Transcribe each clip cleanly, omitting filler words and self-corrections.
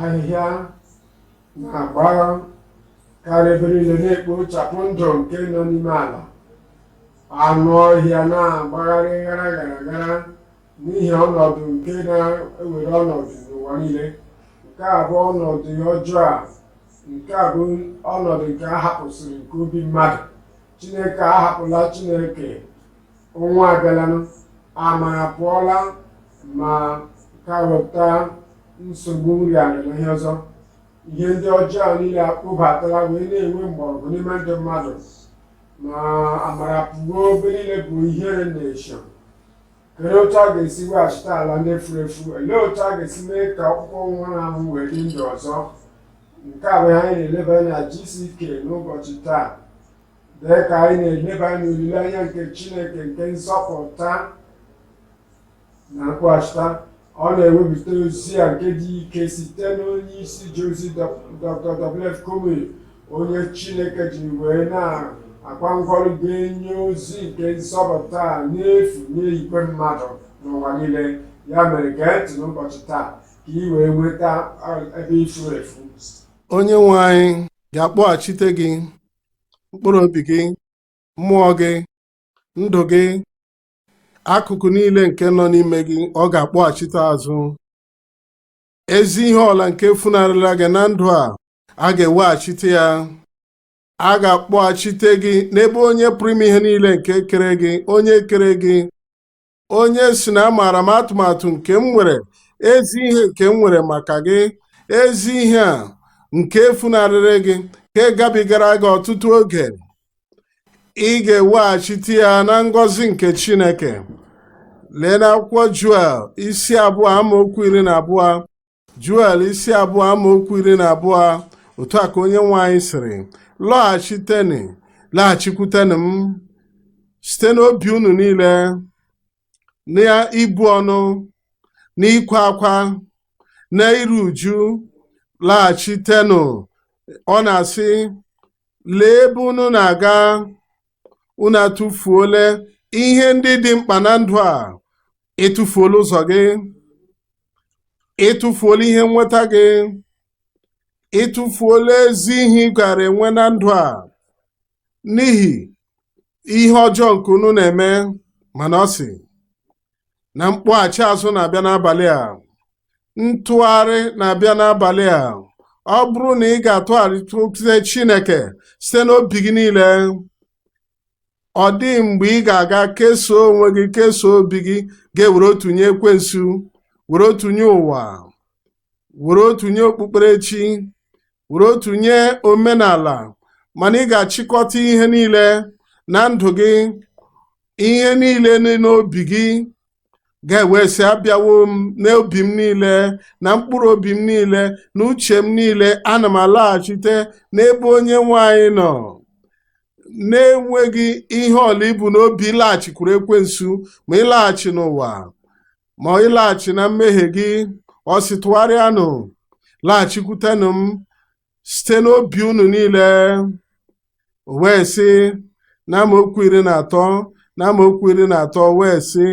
ahịhịa na-agba karịrị ile na-ekpochapụ ndụ nke nọ n'ime ala. Anụ ọhịa na-agbagharị gara gara gara n'ihi ọnọdụ nke na-ewere ọnọdụ n'ụwa niile. Nke a bụ ọnọdụ ọjọọ a, nke a bụ ọnọdụ nke a hapụsịrị nke obi mmadụ. Chineke ahapụla Chineke, ọnwa abịalanụ, amara pụọla, ma ka wepụta nsogbu nri ala na ihe ọzọ. Ihe ndị ọjọọ niile akpụbatala wee na-enwe mgbọrọgwụ n'ime ndị mmadụ, ma amara pụọ obe niile bụ ihere na-esho. Kedu otu a ga-esi weghachite ala ndị furu efu? Olee otu a ga-esi mee ka ọkpụkpọ nwa ahụ wee dị ndụ ọzọ? Nke a bụ ihe anyị na-eleba anya na GCK n'ụbọchị taa, dee ka anyị na-eleba anya n'olileanya nke Chineke nke nzọpụta na mkpọghachita. Ọ na-ewepụta ozi a nke dị ike site n'onye isi ji ozi Dr. W.F. Kume, onye Chineke ji wee na-akwa ngọrụ ga-enye ozi nke nzọpụta n'efu nye igwe mmadụ n'ụwa niile. Ya mere, gee ntị n'ụbọchị taa ka ị wee nweta ebe ifuru efu. Onye nwe anyị ga-akpọghachite gị, mkpụrụ obi gị, mmụọ gị, ndụ gị, akụkụ niile nke nọ n'ime gị. Ọ ga-akpọghachite azụ. Ezi ihe ọla nke funarịla gị na ndụ a ga-eweghachite ya. A ga-akpọghachite gị n'ebe onye pụrụ ime ihe niile nke kere gị, onye kere gị, onye si na amaara m atụmatụ nke m nwere, ezi ihe nke m nwere maka gị. Ezi ihe a nke funarịrị gị, nke gabigara gị ọtụtụ oge, ị ga-eweghachite ya na ngọzi nke Chineke. Lee n'akwụkwọ Juel isi 2 amaokwu 12. Juel isi 2 amaokwu 12. Otu a ka onye nwe anyị sịrị, laghachikwutenụ m site n'obi unu niile, na ibu ọnụ, na ikwa akwa, na iru uju. Laghachitenụ. Ọ na-asị, lee ebe unu na-aga, unu atụfuola ihe ndị dị mkpa na ndụ a. Ịtụfuola ụzọ gị, ịtụfuola ihe nweta gị, ịtụfuola ezi ihe ị gara enwe na ndụ a n'ihi ihe ọjọọ nke unu na-eme. Mana ọ sị na mkpọghachi azụ na-abịa n'abalị a, ntụgharị na-abịa n'abalị a. Ọ bụrụ na ị ga-atụgharịtụte Chineke site n'obi gị niile, ọ dị mgbe ị ga-aga kesoo onwe gị, kesoo obi gị, ga-ewere otu nye ekwensu, were otu nye ụwa, were otu nye okpukperechi, were otu nye omenala. Mana ị ga-achịkọta ihe niile na ndụ gị, ihe niile n'obi gị, ga-ewesị abịawo m n'obi m niile, na mkpụrụ obi m niile, na uche m niile. Ana m alaghachite n'ebe onye nwe anyị nọ, na-enweghị ihe ọla ibu n'obi ịlaghachikwuru ekwensu. Ma ịlaghachi n'ụwa, ma ịlaghachi na mmehie gị, ọ sị tụgharịanụ, laghachikwutenụ m site n'obi unu niile. O wee sị na amaokwu 13 wee sị,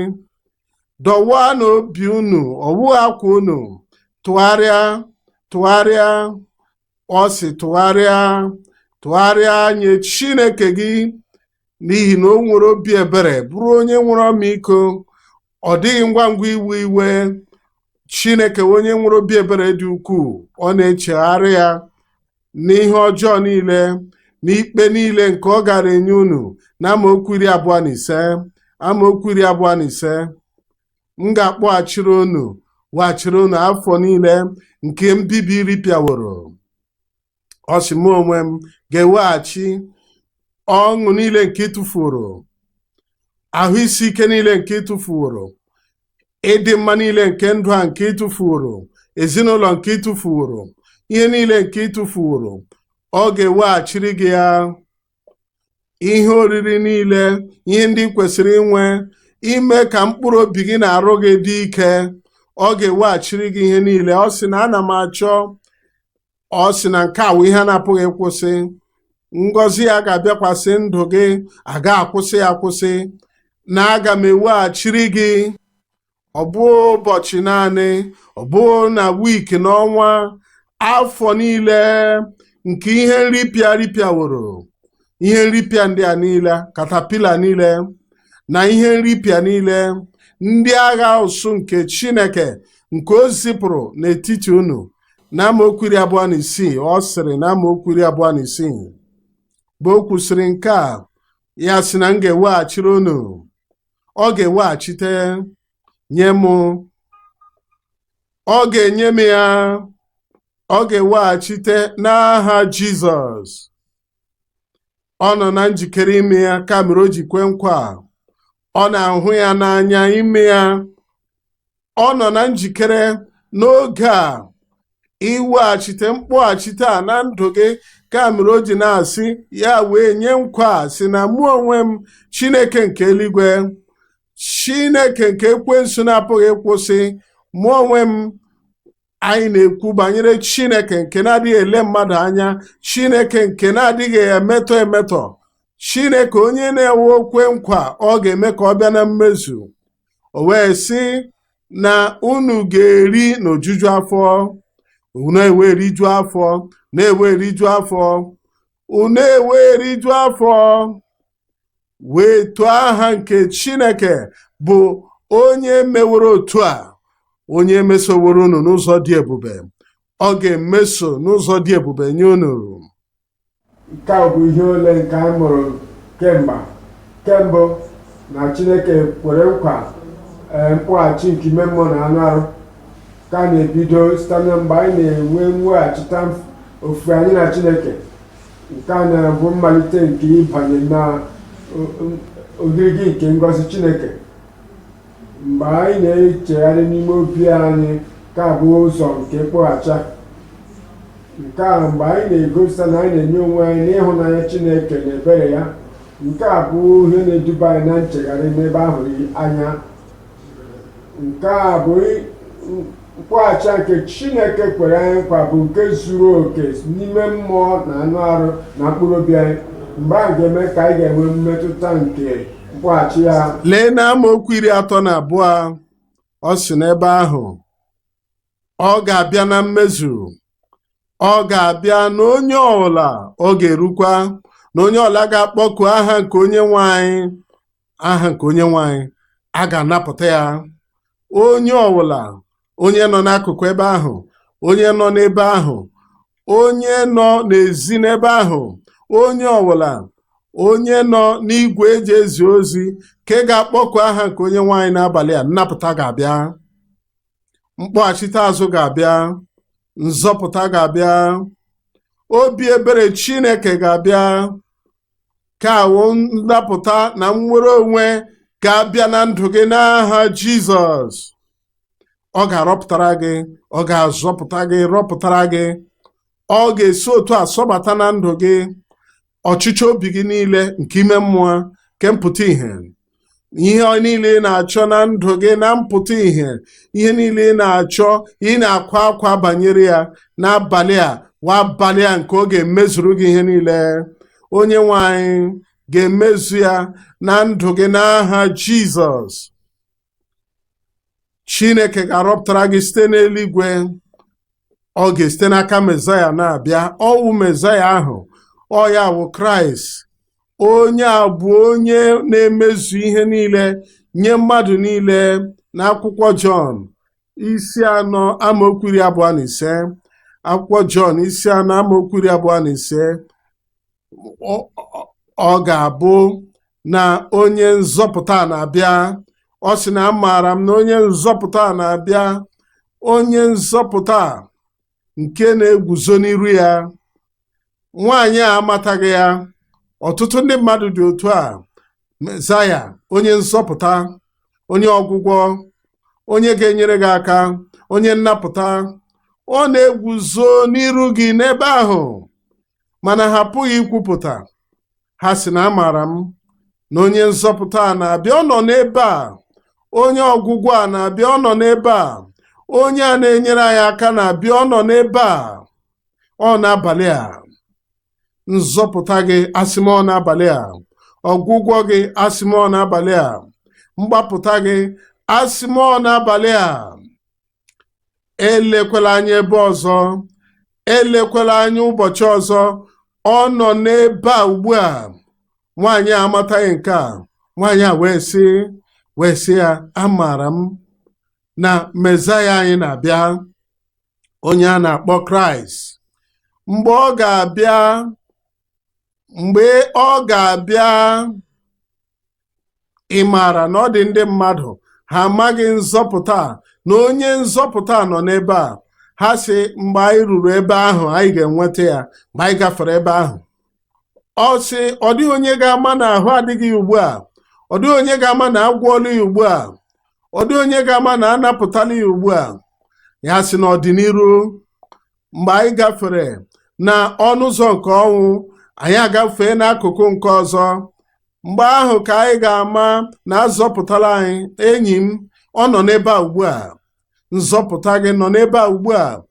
dọwaa n'obi unu, ọwụ akwa unu, tụgharịa. Ọ sị tụgharịa nye Chineke gị, n'ihi na o nwere obi ebere, bụrụ onye nwere ọmịiko. Ọ dịghị ngwa ngwa iwe iwe. Chineke onye nwere obi ebere dị ukwuu, ọ na-echegharị ya n'ihe ọjọọ niile na ikpe niile nke ọ gara enye unu. Na amaokwu 25, m ga-akpọghachiri unu, weghachiri unu afọ niile nke mbibi ripịaworo. Ọ sị mụ onwe m ga-eweghachi ọṅụ niile nke ịtụfuoro, ahụ isi ike niile nke ịtụfuoro, ịdị mma niile nke ndụ a nke ịtụfuoro, ezinụlọ nke ịtụfuoro, ihe niile nke ịtụfuoro. Ọ ga-eweghachiri gị ya. Ihe oriri niile, ihe ndị kwesịrị inwe, ime ka mkpụrụ obi gị na-arụ gị dị ike. Ọ ga-eweghachiri gị ihe niile. Ọ sị na ana m achọ, ọ sị na nke a wụ ihe na-apụghị ịkwụsị. Ngọzi ya ga-abịakwasị ndụ gị, aga akwụsị akwụsị. Na aga m eweghachiri gị. Ọ bụ ụbọchị naanị, ọ bụ na wiiki, n'ọnwa, afọ niile nke ihe nripịa ripịaworo, ihe nripịa ndị a niile, katapila niile na ihe nripịa niile, ndị agha ụsụ nke Chineke nke o zipụrụ n'etiti unu. Na amaokwu 26 ọ sịrị, na amaokwu 26 bụ o kwusịrị nke a, ya sị na m ga-eweghachiri unu, ọ ga-eweghachite nye m, ọ ga-enye m ya, ọ ga-eweghachite n'aha Jizọs. Ọ nọ na njikere ime ya, kamere o ji kwe nkwa. Ọ na-ahụ ya n'anya ime ya. Ọ nọ na njikere n'oge a iweghachite mkpọghachite a na ndụ gị, kamere o ji na-asị ya wee nye nkwa si na mụ onwe m, Chineke nke eluigwe, Chineke nke ekwensu na-apụghị ịkwụsị, mụ onwe m. Anyị na-ekwu banyere Chineke nke na-adịghị ele mmadụ anya, Chineke nke na-adịghị emetọ emetọ, Chineke onye na-ewe okwe nkwa ọ ga-eme ka ọ bịa na mmezu. O wee sị na unu ga-eri n'ojuju afọ, unu ewe eriju afọ, na-ewe eriju afọ, unu ewe eriju afọ, wee tụọ aha nke Chineke bụ onye meworo otu a, onye mesoworo unu n'ụzọ dị ebube. Ọ ga-emeso n'ụzọ dị ebube nye unu. Nke a bụ ihe ole nke a mụrụ kembụ na Chineke kwere nkwa mkpọghachi nke ime mmụọ na anụ arụ, ka a na-ebido site na mgbe anyị na-enwe mweghachita ofufe anyị na Chineke. Nke a na-abụ mmalite nke ịbanye na ogirigi nke ngọzi Chineke. Mgbe anyị na-echegharị n'ime obi anyị, ka bụ ụzọ nke mkpọghachi. Nke a mgbe anyị na-egosita na anyị na-enye onwe anyị n'ịhụnanya Chineke na ebere ya. Nke a bụ ihe na-eduba anyị na nchegharị n'ebe ahụ anya. Nke a bụ mkpọghachi nke Chineke kwere anyị nkwa, bụ nke zuru oke n'ime mmụọ na anụ arụ na mkpụrụ obi anyị. Mgbe a ga-eme ka anyị ga-enwe mmetụta nke mkpọghachi ya. Lee na amaokwu 32 ọ sị n'ebe ahụ, ọ ga-abịa na mmezu, ọ ga-abịa na onye ọbụla, ọ ga-erukwa na onye ọbụla ga-akpọku aha nke onye nwanyị, aha nke onye nwanyị, a ga-anapụta ya. Onye ọbụla, onye nọ n'akụkụ ebe ahụ, onye nọ n'ebe ahụ, onye nọ n'ezi n'ebe ahụ, onye ọbụla, onye nọ n'igwe eji ezi ozi ka ị ga-akpọku aha nke onye nwanyị n'abalị a, nnapụta ga-abịa, mkpọghachite azụ ga-abịa, nzọpụta ga-abịa, obi ebere Chineke ga-abịa, ka awụ nnapụta na nnwere onwe ga-abịa na ndụ gị n'aha Jizọs. Ọ ga-arọpụtara gị, ọ ga-azọpụta gị, rọpụtara gị, ọ ga-esi otu a sọbata na ndụ gị. Ọchịchọ obi gị niile nke ime mmụọ, nke mpụta ihe, ihe niile ị na-achọ na ndụ gị na mpụta ihe, ihe niile ị na-achọ, ị na-akwa akwa banyere ya, n'abalị a wa abalị a nke ọ ga-emezuru gị ihe niile. Onye nwe anyị ga-emezu ya na ndụ gị n'aha Jizọs. Chineke ga-arọpụtara gị site n'eluigwe. Ọ ga-esite n'aka Mezaya na-abịa. Ọwụ Mezaya ahụ, ọ ya bụ Kraịst. Onye a bụ onye na-emezu ihe niile nye mmadụ niile. N'akwụkwọ Jọn isi 4 amaokwu 25, akwụkwọ Jọn isi 4 amaokwu 25, ọ ga-abụ na onye nzọpụta na-abịa. Ọ sị na amaara m na onye nzọpụta na-abịa, onye nzọpụta nke na-eguzo n'iru ya. Nwaanyị a amataghị ya. Ọtụtụ ndị mmadụ dị otu a. Mezaya, onye nzọpụta, onye ọgwụgwọ, onye ga-enyere gị aka, onye nnapụta, ọ na-eguzo n'iru gị n'ebe ahụ, mana ha apụghị ikwupụta. Ha sị na amaara m na onye nzọpụta a na-abịa, ọ nọ n'ebe a. Onye ọgwụgwọ a na-abịa, ọ nọ n'ebe a. Onye a na-enyere anyị aka na-abịa, ọ nọ n'ebe a. Ọ n'abalị a. Nzọpụta gị asị m ọ n'abalị a. Ọgwụgwọ gị asị m ọ n'abalị a. Mgbapụta gị asị m ọ n'abalị a. Elekwala anya ebe ọzọ. elekwala anya ụbọchị ọzọ. Ọ nọ n'ebe a ugbu a. Nwaanyị a amataghị nke a. Nwaanyị a wee sị ya, amaara m na Mesaya anyị na-abịa, onye a na-akpọ Kraịst. Mgbe ọ ga-abịa, ị maara na ọ dị ndị mmadụ ha amaghị nzọpụta, na onye nzọpụta nọ n'ebe a. Ha sị mgbe anyị ruru ebe ahụ anyị ga-enweta ya, mgbe anyị gafere ebe ahụ. Ọ sị ọ dịghị onye ga-ama na ahụ adịghị ya ugbu a, ọ dịghị onye ga-ama na agwọọla ya ugbu a, ọ dịghị onye ga-ama na anapụtala ya ugbu a. Ya sị n'ọdịnihu, mgbe anyị gafere na ọnụ ụzọ nke ọnwụ, anyị agafee n'akụkụ nke ọzọ. Mgbe ahụ ka anyị ga-ama na azọpụtala anyị. Enyi m, ọ nọ n'ebe a ugbu a. Nzọpụta gị nọ n'ebe a ugbu a.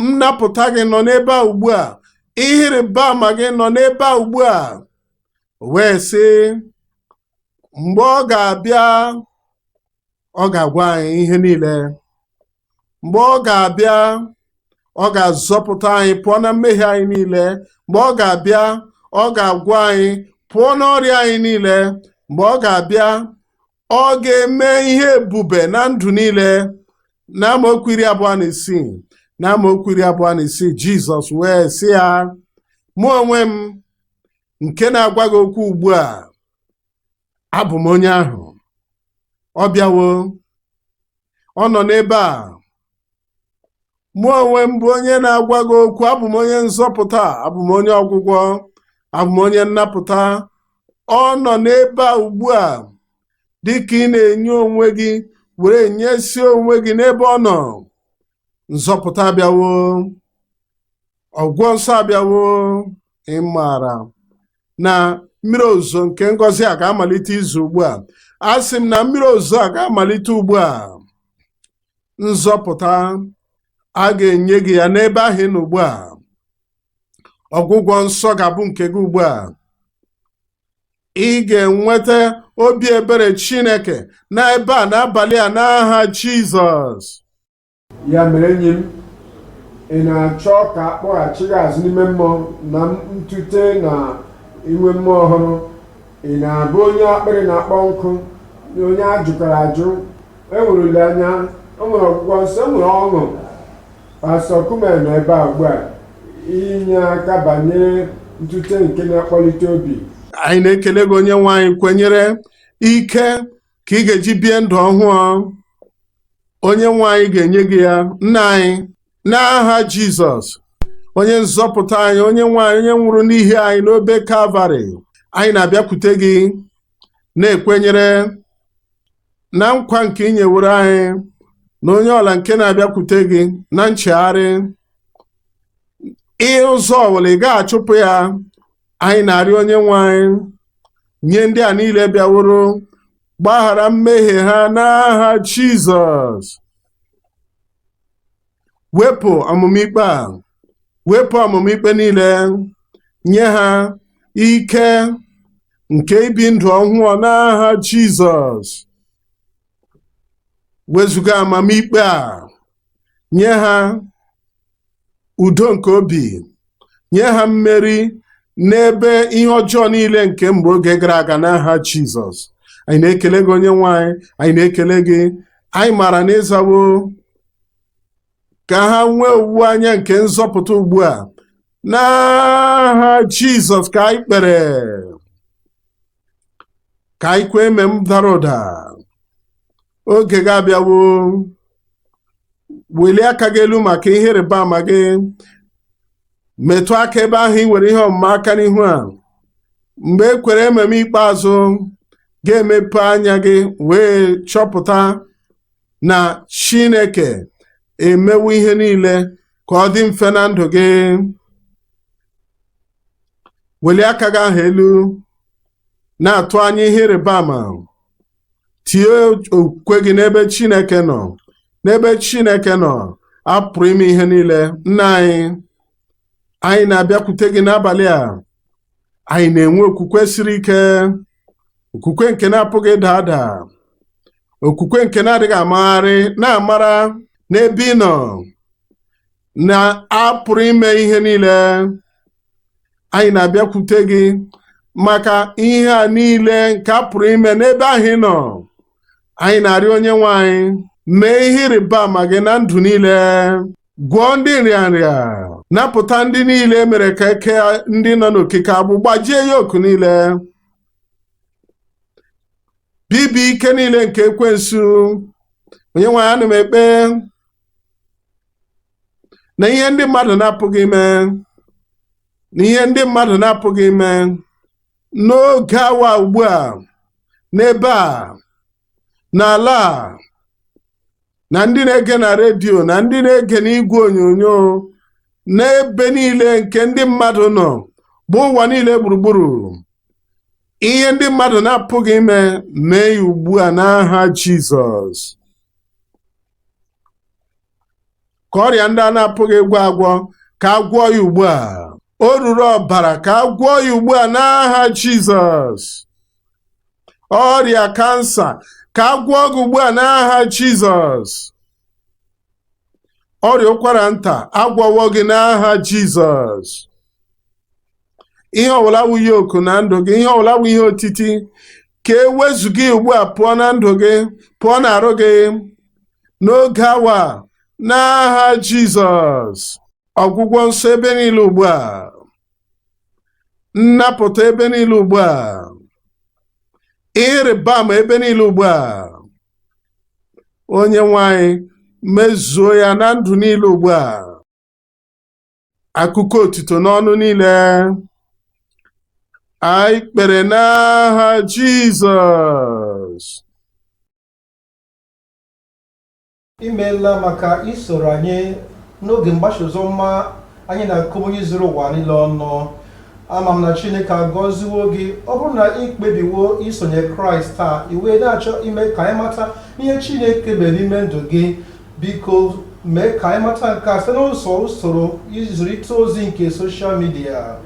Nnapụta gị nọ n'ebe a ugbu a. Ihe ịrịba ama gị nọ n'ebe a ugbu a. Wee sị mgbe ọ ga-abịa, ọ ga-agwa anyị ihe niile. Mgbe ọ ga-abịa, ọ ga-azọpụta anyị pụọ na mmehie anyị niile. Mgbe ọ ga-abịa, ọ ga-agwa anyị pụọ n'ọrịa anyị niile. Mgbe ọ ga-abịa, ọ ga-eme ihe ebube na ndụ niile. N'amaokwu 26, n'amaokwu 26, Jizọs wee sị ya, mụ onwe m nke na-agwa gị okwu ugbu a, abụ m onye ahụ. Ọ bịawo, ọ nọ n'ebe a. Mụ onwe m bụ onye na-agwa gị okwu. Abụ m onye nzọpụta, abụ m onye ọgwụgwọ, abụ m onye nnapụta. Ọ nọ n'ebe a ugbu a, dịka ị na-enye onwe gị, were nyesi onwe gị n'ebe ọ nọ. Nzọpụta abịawo, ọgwụgwọ nsọ abịawo. Ị maara na mmiri ozuzo nke ngọzi a ga-amalite izu ugbu a. Asị m na mmiri ozuzo a ga-amalite ugbu a. Nzọpụta a ga-enye gị ya n'ebe ahụ ị nọ ugbu a. Ọgwụgwọ nsọ ga-abụ nke gị ugbu a. Ị ga-enweta obi ebere Chineke n'ebe a n'abalị a n'aha Jizọs. Ya mere enyi m, ị na-achọ ka akpọghachi gị azụ n'ime mmụọ na ntute na inwe mmụọ ọhụrụ? Ị na-abụ onye akpịrị na-akpọ nkụ, onye ajụkwara ajụ? Enwere olileanya, enwere ọgwụgwọ nsọ, enwere ọṅụ. Pastọ Kume nọ ebe a ugbu a inye aka banyere ntute nke na-akpọlite obi. Anyị na-ekele gị onye nwe anyị, kwenyere ike ka ị ga-eji bie ndụ ọhụụ. Onye nwe anyị ga-enye gị ya. Nna anyị, n'aha Jizọs, onye nzọpụta anyị, onye nwe anyị, onye nwụrụ n'ihi anyị n'obe Kalvarị, anyị na-abịakwute gị na-ekwenyere na nkwa nke ị nyewere anyị, na onye ọla nke na-abịakwute gị na nchegharị, ụzọ ọbụla ị ga-achụpụ ya. Anyị na-arịọ onye nwe anyị, nye ndị a niile bịaworo, gbaghara mmehie ha n'aha Jizọs. Wepụ ọmụmikpe a, wepụ ọmụmikpe niile, nye ha ike nke ibi ndụ ọhụụ n'aha Jizọs. Wezuga amamikpe a, nye ha udo nke obi, nye ha mmeri n'ebe ihe ọjọọ niile nke mgbe oge gara aga n'aha Jizọs. Anyị na-ekele gị onye nwe anyị, anyị na-ekele gị. Anyị maara na ịzawo ka ha nwee owuwe anya nke nzọpụta ugbu a n'aha Jizọs ka anyị kpere. Ka anyị kwee eme m dara ụda. Oge ga-abịawo. Welie aka gị elu maka ihe ịrịba ama gị. Metụ aka ebe ahụ ị nwere ihe ọmụma aka n'ihu a. Mgbe e kwere ememe ikpeazụ, ga-emepe anya gị wee chọpụta na Chineke emewo ihe niile ka ọ dị mfe na ndụ gị. Welie aka gị ahụ elu, na-atụ anya ihe ịrịba ama. Tie okwukwe gị n'ebe Chineke nọ. N'ebe Chineke nọ, a pụrụ ime ihe niile. Nna anyị na-abịakwute gị n'abalị a. Anyị na-enwe okwukwe siri ike, okwukwe nke na-apụghị ịda ada, okwukwe nke na-adịghị amagharị, na-amara n'ebe ị nọ na a pụrụ ime ihe niile. Anyị na-abịakwute gị maka ihe a niile nke a pụrụ ime n'ebe ahụ ị nọ. Anyị na-arịọ Onyenwe anyị, mee ihe ịrịba ama gị na ndụ niile, gwọọ ndị nrịanrịa, napụta ndị niile mere ka eke ndị nọ n'okike agbụ, gbajie yoku niile, bibie ike niile nke ekwensu. Onyenwe anyị, ana m ekpe na ihe ndị mmadụ na-apụghị ime, na ihe ndị mmadụ na-apụghị ime n'oge awa ugbu a, n'ebe a, n'ala a, na ndị na-ege na redio, na ndị na-ege n'igwe onyonyo, n'ebe niile nke ndị mmadụ nọ, bụ ụwa niile gburugburu. Ihe ndị mmadụ na-apụghị ime, mee ya ugbu a n'aha Jizọs. Ka ọrịa ndị a na-apụghị ịgwọ agwọ, ka a gwọọ ya ugbu a. O ruru ọbara, ka a gwọọ ya ugbu a n'aha Jizọs. Ọrịa kansa, ka a gwọọ gị ugbu a n'aha Jizọs. Ọrịa ụkwara nta, agwọwo gị n'aha Jizọs. Ihe ọbụla wụ yoku na ndụ gị, ihe ọbụla wụ ihe otiti, ka e wezụga ugbu a pụọ na ndụ gị, pụọ n'arụ gị n'oge awa n'aha Jizọs. Ọgwụgwọ nsọ ebe niile ugbu a, nnapụta ebe niile ugbu a, ịrịba ama ebe niile ugbu a. Onyenwe anyị, mezuo ya na ndụ niile ugbu a. Akụkọ otito n'ọnụ niile, anyị kpere n'aha Jizọs. Imeela maka isoro anyị n'oge mgbasa oziọma anyị na-akụ onye zuru ụwa niile ọnụ. Ama m na Chineke agọziwo gị. Ọ bụrụ na ị kpebiwo isonye Kraịst taa, iwe na-achọ ime ka anyị mata ihe Chineke mere n'ime ndụ gị, biko mee ka anyị mata nke a site n'ụzọ usoro izirịta ozi nke soshal midia.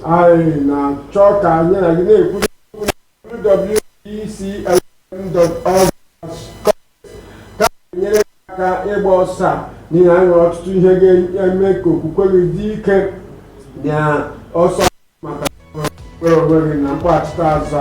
Anyị na-achọ ka anyị na gị na-ekwu www.eclm.org ka nyere aka ịgba ọsọ a, n'ihi na anyị nwere ọtụtụ ihe ga-eme ka okwukwe gị dị ike na ọsọ maka onwe gị na mkpaghachite azụ a.